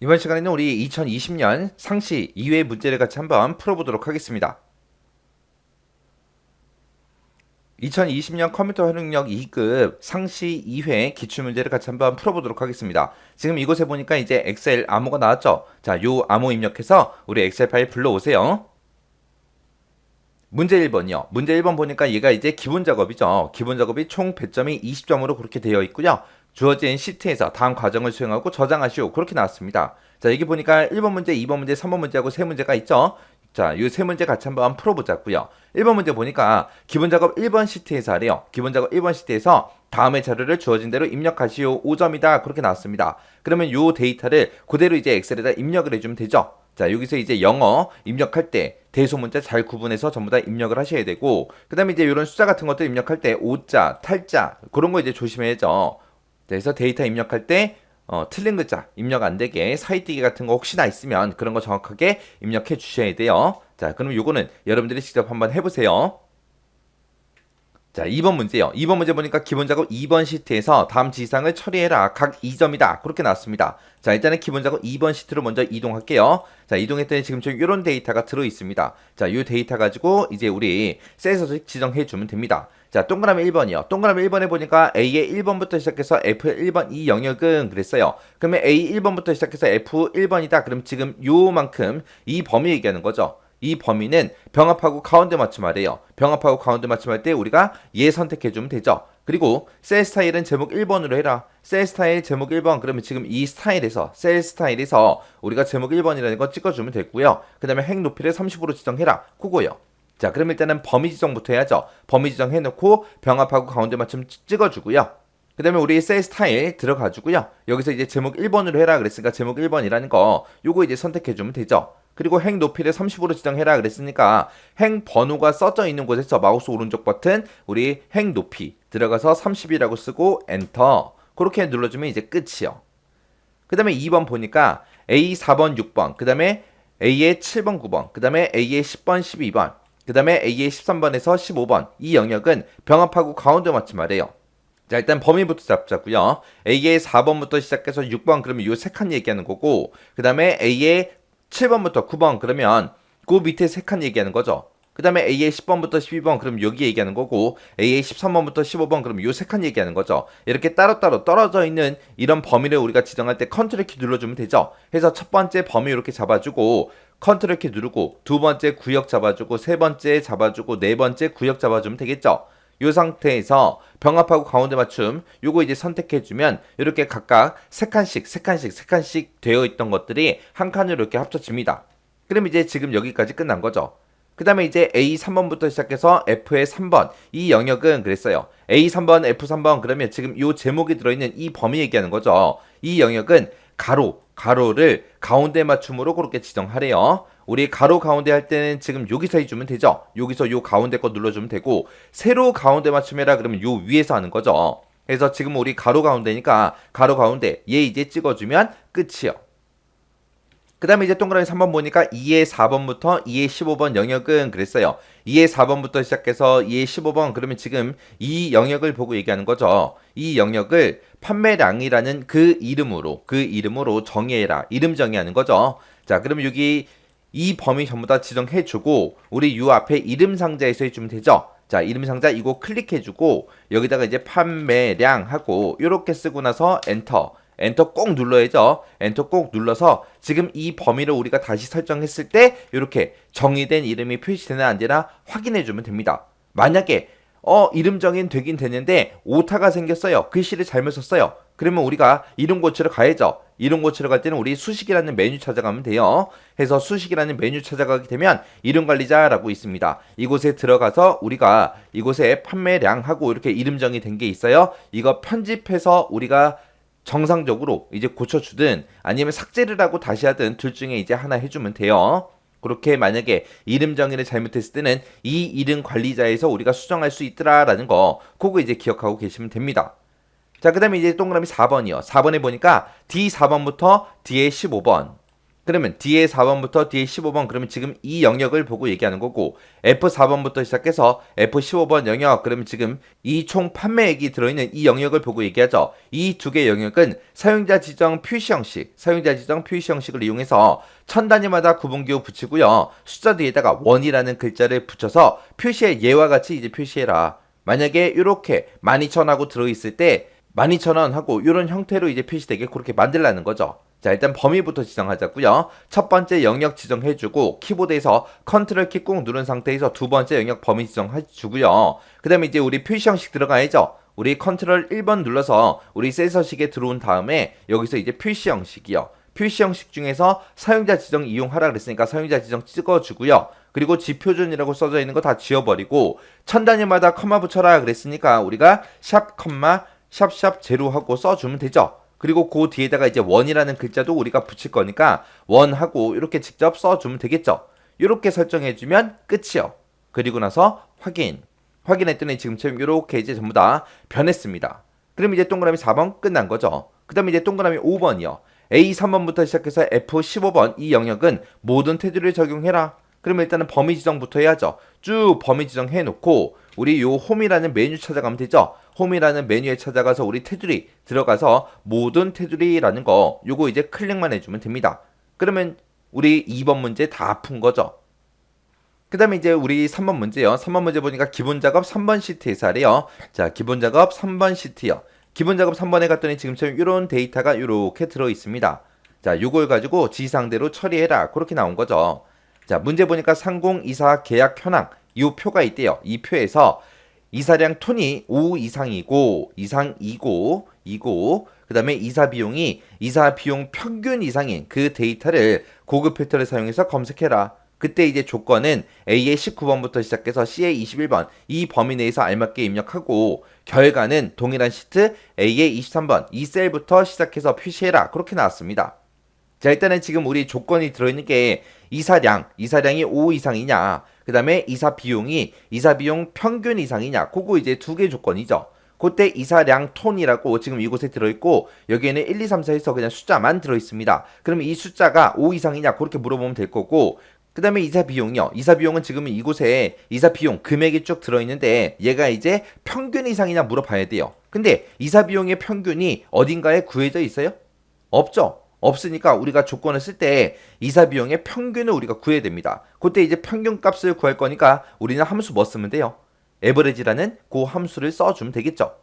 이번 시간에는 우리 2020년 상시 2회 문제를 같이 한번 풀어보도록 하겠습니다. 2020년 컴퓨터 활용력 2급 상시 2회 기출문제를 같이 한번 풀어보도록 하겠습니다. 지금 이곳에 보니까 이제 엑셀 암호가 나왔죠? 자, 요 암호 입력해서 우리 엑셀 파일 불러오세요. 문제 1번이요. 문제 1번 보니까 얘가 이제 기본 작업이죠. 기본 작업이 총 배점이 20점으로 그렇게 되어 있고요. 주어진 시트에서 다음 과정을 수행하고 저장하시오. 그렇게 나왔습니다. 자, 여기 보니까 1번 문제, 2번 문제, 3번 문제하고 세 문제가 있죠. 자, 이 세 문제 같이 한번 풀어보자고요. 1번 문제 보니까 기본 작업 1번 시트에서 하래요. 기본 작업 1번 시트에서 다음의 자료를 주어진 대로 입력하시오. 5점이다. 그렇게 나왔습니다. 그러면 이 데이터를 그대로 이제 엑셀에다 입력을 해주면 되죠. 자, 여기서 이제 영어 입력할 때 대소문자 잘 구분해서 전부 다 입력을 하셔야 되고, 그 다음에 이제 이런 숫자 같은 것들 입력할 때 오자, 탈자 그런 거 이제 조심해야죠. 그래서 데이터 입력할 때 틀린 글자 입력 안 되게 사이뜨기 같은 거 혹시나 있으면 그런 거 정확하게 입력해 주셔야 돼요. 자, 그럼 요거는 여러분들이 직접 한번 해보세요. 자, 2번 문제요. 2번 문제 보니까 기본 작업 2번 시트에서 다음 지시사항을 처리해라. 각 2점이다. 그렇게 나왔습니다. 자, 일단은 기본 작업 2번 시트로 먼저 이동할게요. 자, 이동했더니 지금 좀 이런 데이터가 들어있습니다. 자, 이 데이터 가지고 이제 우리 셀 서식 지정해주면 됩니다. 자, 동그라미 1번이요. 동그라미 1번에 보니까 A의 1번부터 시작해서 F의 1번 이 영역은 그랬어요. 그러면 A 1번부터 시작해서 F 1번이다. 그럼 지금 요만큼 이 범위 얘기하는 거죠. 이 범위는 병합하고 가운데 맞춤하래요. 병합하고 가운데 맞춤할 때 우리가 얘 선택해주면 되죠. 그리고 셀 스타일은 제목 1번으로 해라. 셀 스타일 제목 1번 그러면 지금 이 스타일에서 셀 스타일에서 우리가 제목 1번이라는 거 찍어주면 되고요. 그 다음에 행 높이를 30으로 지정해라. 그거요. 자, 그럼 일단은 범위 지정부터 해야죠. 범위 지정해놓고 병합하고 가운데 맞춤 찍어주고요. 그 다음에 우리 셀 스타일 들어가주고요. 여기서 이제 제목 1번으로 해라 그랬으니까 제목 1번이라는 거 요거 이제 선택해주면 되죠. 그리고 행 높이를 30으로 지정해라 그랬으니까 행 번호가 써져 있는 곳에서 마우스 오른쪽 버튼 우리 행 높이 들어가서 30이라고 쓰고 엔터 그렇게 눌러주면 이제 끝이요. 그 다음에 2번 보니까 A 4번 6번 그 다음에 A의 7번 9번 그 다음에 A의 10번 12번 그 다음에 A의 13번에서 15번 이 영역은 병합하고 가운데 맞춤하래요. 자, 일단 범위부터 잡자고요. A의 4번부터 시작해서 6번 그러면 요 세 칸 얘기하는 거고 그 다음에 A의 7번부터 9번 그러면 그 밑에 세 칸 얘기하는 거죠. 그 다음에 A의 10번부터 12번 그럼 여기 얘기하는 거고 A의 13번부터 15번 그럼 요 세 칸 얘기하는 거죠. 이렇게 따로따로 떨어져 있는 이런 범위를 우리가 지정할 때 컨트롤 키 눌러주면 되죠. 해서 첫 번째 범위 이렇게 잡아주고 컨트롤 키 누르고 두 번째 구역 잡아주고 세 번째 잡아주고 네 번째 구역 잡아주면 되겠죠. 이 상태에서 병합하고 가운데 맞춤 요거 이제 선택해주면 이렇게 각각 세 칸씩 되어 있던 것들이 한 칸으로 이렇게 합쳐집니다. 그럼 이제 지금 여기까지 끝난 거죠. 그 다음에 이제 A 3번부터 시작해서 F의 3번 이 영역은 그랬어요. A 3번, F 3번 그러면 지금 요 제목이 들어있는 이 범위 얘기하는 거죠. 이 영역은 가로를 가운데 맞춤으로 그렇게 지정하래요. 우리 가로 가운데 할 때는 지금 여기서 해주면 되죠. 여기서 요 가운데 거 눌러주면 되고 세로 가운데 맞춤해라 그러면 요 위에서 하는 거죠. 그래서 지금 우리 가로 가운데니까 가로 가운데 얘 이제 찍어주면 끝이요. 그 다음에 이제 동그라미 3번 보니까 2의 4번부터 2의 15번 영역은 그랬어요. 2의 4번부터 시작해서 2의 15번 그러면 지금 이 영역을 보고 얘기하는 거죠. 이 영역을 판매량이라는 그 이름으로 정의해라. 이름 정의하는 거죠. 자, 그러면 여기 이 범위 전부 다 지정해주고 우리 요 앞에 이름 상자에서 해주면 되죠. 자, 이름 상자 이거 클릭해주고 여기다가 이제 판매량 하고 이렇게 쓰고 나서 엔터 꼭 눌러야죠. 엔터 꼭 눌러서 지금 이 범위를 우리가 다시 설정했을 때 이렇게 정의된 이름이 표시되나 안 되나 확인해 주면 됩니다. 만약에 이름 정의는 되긴 되는데 오타가 생겼어요. 글씨를 잘못 썼어요. 그러면 우리가 이름 고치러 가야죠. 이름 고치러 갈 때는 우리 수식이라는 메뉴 찾아가면 돼요. 해서 수식이라는 메뉴 찾아가게 되면 이름 관리자라고 있습니다. 이곳에 들어가서 우리가 이곳에 판매량하고 이렇게 이름 정의된 게 있어요. 이거 편집해서 우리가 정상적으로 이제 고쳐주든 아니면 삭제를 하고 다시 하든 둘 중에 이제 하나 해주면 돼요. 그렇게 만약에 이름 정의를 잘못했을 때는 이 이름 관리자에서 우리가 수정할 수 있더라라는 거 그거 이제 기억하고 계시면 됩니다. 자, 그 다음에 이제 동그라미 4번이요. 4번에 보니까 D4번부터 D의 15번 그러면 뒤에 4번부터 뒤에 15번 그러면 지금 이 영역을 보고 얘기하는 거고 F4번부터 시작해서 F15번 영역 그러면 지금 이 총 판매액이 들어있는 이 영역을 보고 얘기하죠. 이 두 개의 영역은 사용자 지정 표시 형식을 이용해서 천 단위마다 구분기호 붙이고요. 숫자 뒤에다가 원이라는 글자를 붙여서 표시에 얘와 같이 이제 표시해라. 만약에 이렇게 12,000하고 들어있을 때 12,000원 하고 이런 형태로 이제 표시되게 그렇게 만들라는 거죠. 자, 일단 범위부터 지정하자고요. 첫 번째 영역 지정해주고 키보드에서 컨트롤 키 꾹 누른 상태에서 두 번째 영역 범위 지정해주고요. 그 다음에 이제 우리 표시 형식 들어가야죠. 우리 컨트롤 1번 눌러서 우리 센서식에 들어온 다음에 여기서 이제 표시 형식이요. 표시 형식 중에서 사용자 지정 이용하라 그랬으니까 사용자 지정 찍어주고요. 그리고 지표준이라고 써져 있는 거 다 지워버리고 천 단위마다 컴마 붙여라 그랬으니까 우리가 샵 컴마 샵샵 제로 하고 써주면 되죠. 그리고 그 뒤에다가 이제 원이라는 글자도 우리가 붙일 거니까 원하고 이렇게 직접 써주면 되겠죠. 이렇게 설정해주면 끝이요. 그리고 나서 확인했더니 지금처럼 이렇게 이제 전부 다 변했습니다. 그럼 이제 동그라미 4번 끝난 거죠. 그 다음에 이제 동그라미 5번이요. A3번부터 시작해서 F15번 이 영역은 모든 테두리를 적용해라. 그러면 일단은 범위 지정부터 해야죠. 쭉 범위 지정해 놓고 우리 요 홈이라는 메뉴 찾아가면 되죠. 홈이라는 메뉴에 찾아가서 우리 테두리 들어가서 모든 테두리라는 거 요거 이제 클릭만 해주면 됩니다. 그러면 우리 2번 문제 다 푼 거죠. 그 다음에 이제 우리 3번 문제요. 3번 문제 보니까 기본 작업 3번 시트에서 하래요. 자, 기본 작업 3번 시트요. 기본 작업 3번에 갔더니 지금처럼 이런 데이터가 이렇게 들어 있습니다. 자, 요걸 가지고 지상대로 처리해라. 그렇게 나온 거죠. 자, 문제 보니까 3024 계약 현황 이 표가 있대요. 이 표에서 이사량 톤이 5 이상이고 그 다음에 이사 비용 평균 이상인 그 데이터를 고급 필터를 사용해서 검색해라. 그때 이제 조건은 A의 19번부터 시작해서 C의 21번 이 범위 내에서 알맞게 입력하고 결과는 동일한 시트 A의 23번 이 셀부터 시작해서 표시해라. 그렇게 나왔습니다. 자, 일단은 지금 우리 조건이 들어있는 게 이사량이 5 이상이냐, 그 다음에 이사 비용 평균 이상이냐, 그거 이제 두 개 조건이죠. 그때 이사량 톤이라고 지금 이곳에 들어있고, 여기에는 1, 2, 3, 4 해서 그냥 숫자만 들어있습니다. 그러면 이 숫자가 5 이상이냐, 그렇게 물어보면 될 거고, 그 다음에 이사 비용이요. 이사 비용은 지금 이곳에 이사 비용 금액이 쭉 들어있는데, 얘가 이제 평균 이상이냐 물어봐야 돼요. 근데 이사 비용의 평균이 어딘가에 구해져 있어요? 없죠. 없으니까 우리가 조건을 쓸 때 이사 비용의 평균을 우리가 구해야 됩니다. 그때 이제 평균 값을 구할 거니까 우리는 함수 뭐 쓰면 돼요? 에버리지라는 그 함수를 써주면 되겠죠.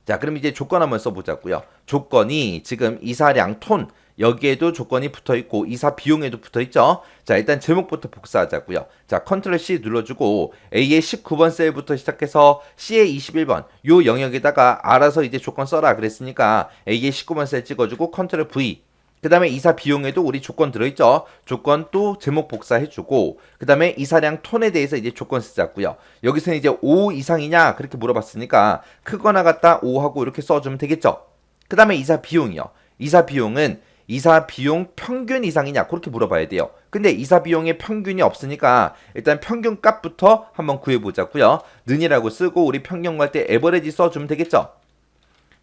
자, 그럼 이제 조건 한번 써보자고요. 조건이 지금 이사량 톤 여기에도 조건이 붙어있고 이사 비용에도 붙어있죠. 자, 일단 제목부터 복사하자고요. 자, 컨트롤 C 눌러주고 A의 19번 셀부터 시작해서 C의 21번 요 영역에다가 알아서 이제 조건 써라 그랬으니까 A의 19번 셀 찍어주고 컨트롤 V 그 다음에 이사 비용에도 우리 조건 들어있죠. 조건 또 제목 복사해주고 그 다음에 이사량 톤에 대해서 이제 조건 쓰자고요. 여기서는 이제 5 이상이냐 그렇게 물어봤으니까 크거나 같다 5 하고 이렇게 써주면 되겠죠. 그 다음에 이사 비용이요. 이사 비용은 이사 비용 평균 이상이냐 그렇게 물어봐야 돼요. 근데 이사 비용의 평균이 없으니까 일단 평균 값부터 한번 구해보자고요. 는이라고 쓰고 우리 평균 구할 때 에버리지 써주면 되겠죠.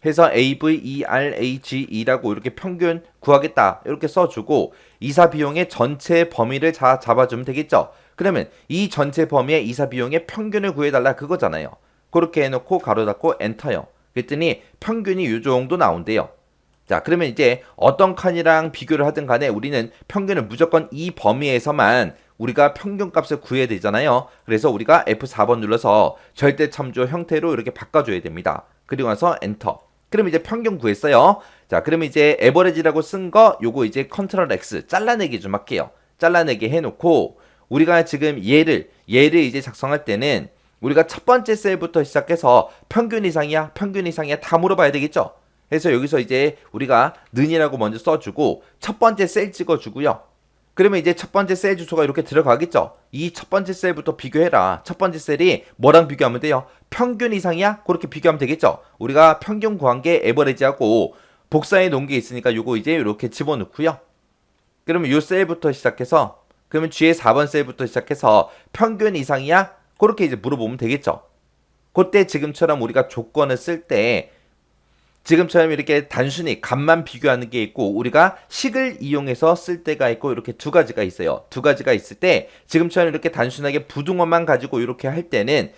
해서 AVERHE라고 이렇게 평균 구하겠다 이렇게 써주고 이사 비용의 전체 범위를 잡아주면 되겠죠. 그러면 이 전체 범위의 이사 비용의 평균을 구해달라 그거잖아요. 그렇게 해놓고 가로 닫고 엔터요. 그랬더니 평균이 이 정도 나온대요. 자, 그러면 이제 어떤 칸이랑 비교를 하든 간에 우리는 평균을 무조건 이 범위에서만 우리가 평균 값을 구해야 되잖아요. 그래서 우리가 F4번 눌러서 절대 참조 형태로 이렇게 바꿔줘야 됩니다. 그리고 나서 엔터. 그럼 이제 평균 구했어요. 자, 그럼 이제 에버리지라고 쓴 거 요거 이제 컨트롤 X 잘라내기 좀 할게요. 잘라내기 해놓고 우리가 지금 얘를 이제 작성할 때는 우리가 첫 번째 셀부터 시작해서 평균 이상이야 다 물어봐야 되겠죠. 그래서 여기서 이제 우리가 는이라고 먼저 써주고 첫 번째 셀 찍어주고요. 그러면 이제 첫 번째 셀 주소가 이렇게 들어가겠죠. 이 첫 번째 셀부터 비교해라. 첫 번째 셀이 뭐랑 비교하면 돼요? 평균 이상이야? 그렇게 비교하면 되겠죠. 우리가 평균 구한 게 에버리지하고 복사해 놓은 게 있으니까 요거 이제 이렇게 집어넣고요. 그러면 요 셀부터 시작해서 그러면 뒤에 4번 셀부터 시작해서 평균 이상이야? 그렇게 이제 물어보면 되겠죠. 그때 지금처럼 우리가 조건을 쓸 때 지금처럼 이렇게 단순히 값만 비교하는 게 있고 우리가 식을 이용해서 쓸 때가 있고 이렇게 두 가지가 있어요. 두 가지가 있을 때 지금처럼 이렇게 단순하게 부등호만 가지고 이렇게 할 때는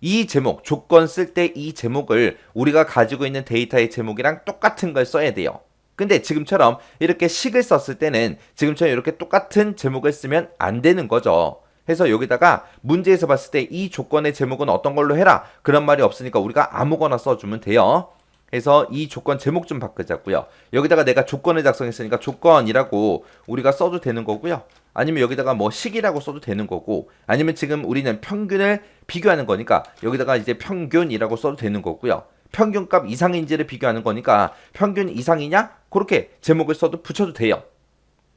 이 제목, 조건 쓸 때 이 제목을 우리가 가지고 있는 데이터의 제목이랑 똑같은 걸 써야 돼요. 근데 지금처럼 이렇게 식을 썼을 때는 지금처럼 이렇게 똑같은 제목을 쓰면 안 되는 거죠. 해서 여기다가 문제에서 봤을 때 이 조건의 제목은 어떤 걸로 해라. 그런 말이 없으니까 우리가 아무거나 써주면 돼요. 해서 이 조건 제목 좀 바꾸자고요. 여기다가 내가 조건을 작성했으니까 조건이라고 우리가 써도 되는 거고요. 아니면 여기다가 뭐 식이라고 써도 되는 거고, 아니면 지금 우리는 평균을 비교하는 거니까 여기다가 이제 평균이라고 써도 되는 거고요. 평균값 이상인지를 비교하는 거니까 평균 이상이냐? 그렇게 제목을 써도 붙여도 돼요.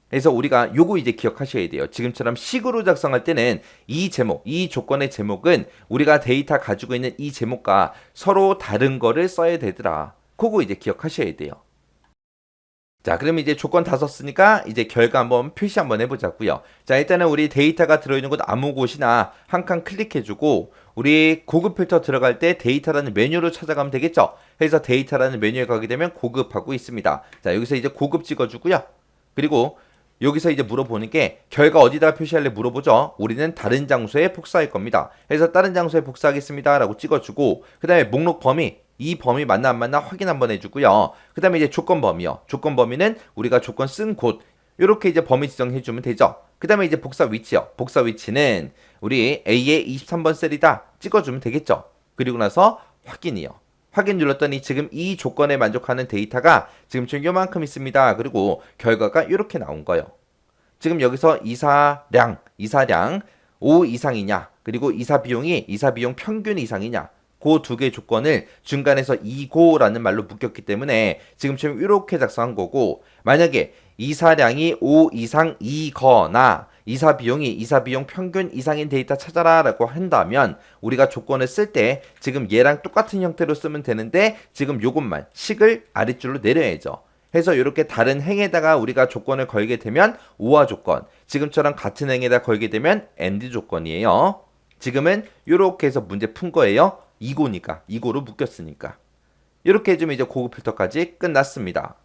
그래서 우리가 요거 이제 기억하셔야 돼요. 지금처럼 식으로 작성할 때는 이 제목, 이 조건의 제목은 우리가 데이터 가지고 있는 이 제목과 서로 다른 거를 써야 되더라. 그거 이제 기억하셔야 돼요. 자, 그럼 이제 조건 다 썼으니까 이제 결과 한번 표시 한번 해보자고요. 자, 일단은 우리 데이터가 들어있는 곳 아무 곳이나 한 칸 클릭해주고 우리 고급 필터 들어갈 때 데이터라는 메뉴로 찾아가면 되겠죠. 그래서 데이터라는 메뉴에 가게 되면 고급하고 있습니다. 자, 여기서 이제 고급 찍어주고요. 그리고 여기서 이제 물어보는 게 결과 어디다 표시할래 물어보죠. 우리는 다른 장소에 복사할 겁니다. 그래서 다른 장소에 복사하겠습니다 라고 찍어주고 그 다음에 목록 범위, 이 범위 맞나 안 맞나 확인 한번 해주고요. 그 다음에 이제 조건 범위요. 조건 범위는 우리가 조건 쓴 곳 이렇게 이제 범위 지정해주면 되죠. 그 다음에 이제 복사 위치요. 복사 위치는 우리 A의 23번 셀이다 찍어주면 되겠죠. 그리고 나서 확인이요. 확인 눌렀더니 지금 이 조건에 만족하는 데이터가 지금 요만큼 있습니다. 그리고 결과가 이렇게 나온 거예요. 지금 여기서 이사량 5 이상이냐 그리고 이사 비용 평균 이상이냐 그 두 개의 조건을 중간에서 이고라는 말로 묶였기 때문에 지금처럼 이렇게 작성한 거고, 만약에 이사량이 5 이상이거나 이사 비용 평균 이상인 데이터 찾아라 라고 한다면 우리가 조건을 쓸 때 지금 얘랑 똑같은 형태로 쓰면 되는데 지금 요것만 식을 아래줄로 내려야죠. 해서 이렇게 다른 행에다가 우리가 조건을 걸게 되면 오화 조건, 지금처럼 같은 행에다 걸게 되면 AND 조건이에요. 지금은 이렇게 해서 문제 푼 거예요. 이고니까, 이고로 묶였으니까. 이렇게 해주면 이제 고급 필터까지 끝났습니다.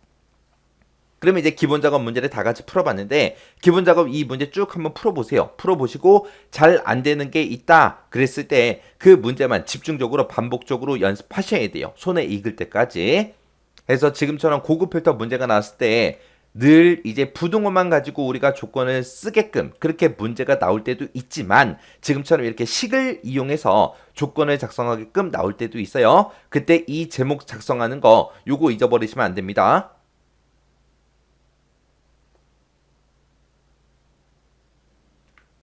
그러면 이제 기본 작업 문제를 다 같이 풀어봤는데 기본 작업 이 문제 쭉 한번 풀어보세요. 풀어보시고 잘 안 되는 게 있다 그랬을 때 그 문제만 집중적으로 반복적으로 연습하셔야 돼요. 손에 익을 때까지. 그래서 지금처럼 고급 필터 문제가 나왔을 때 늘 이제 부등호만 가지고 우리가 조건을 쓰게끔 그렇게 문제가 나올 때도 있지만 지금처럼 이렇게 식을 이용해서 조건을 작성하게끔 나올 때도 있어요. 그때 이 제목 작성하는 거 요거 잊어버리시면 안 됩니다.